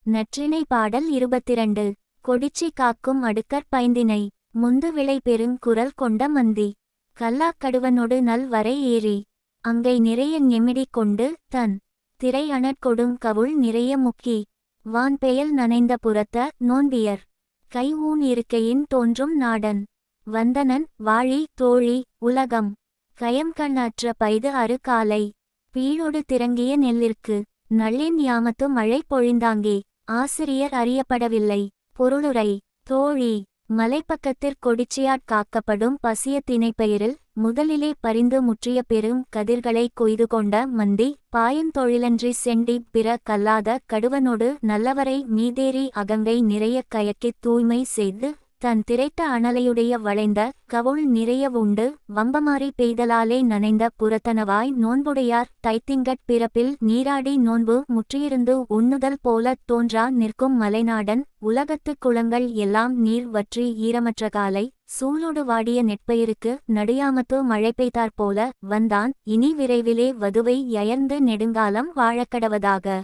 நற்றிணை பாடல் 22. கொடிச்சி காக்கும் அடுக்கற் பைந்தினை முந்து விளை பெருங் குரல் கொண்ட மந்தி கல்லாக் கடுவனொடு நல் வரை ஏறி அங்கை நிறைய நெமிடிக் கொண்டு தன் திரை அணற்கொடுங் கவுள் நிறைய முக்கி வான்பெயல் நனைந்த புறத்த நோன்பியர் கை ஊன் இருக்கையின் தோன்றும் நாடன் வந்தனன் வாழி தோழி உலகம் கயம்கண் அற்ற பைது அறு காலை பீழொடு திரங்கிய நெல்லிற்கு நள்ளின் யாமத்து மழை பொழிந்தாங்கே. ஆசிரியர் அறியப்படவில்லை. பொருளுரை. தோழி மலைப்பக்கத்திற் கொடிச்சியாட் காக்கப்படும் பசிய திணைப்பயிரில் முதலிலே பறிந்து முற்றிய பெரும் கதிர்களை கொய்து கொண்ட மந்தி பாயுந் தொழிலன்றி செண்டி பிற கல்லாத கடுவனொடு நல்லவரை மீதேறி அகங்கை நிறைய கயக்கித் தூய்மை செய்து தன் திரைத்த அனலையுடைய வளைந்த கவுள் நிறைய உண்டு வம்பமாரி பெய்தலாலே நனைந்த புறத்தனவாய் நோன்புடையார் தைத்திங்கட் பிறப்பில் நீராடி நோன்பு முற்றியிருந்து உண்ணுதல் போலத் தோன்றா நிற்கும் மலைநாடன் உலகத்துக் குளங்கள் எல்லாம் நீர் வற்றி ஈரமற்ற காலை சூழோடு வாடிய நெற்பயிருக்கு நடுயாமத்து மழை பெய்தாற்போல வந்தான் இனி விரைவிலே வதுவை யயர்ந்து நெடுங்காலம் வாழக்கடவதாக.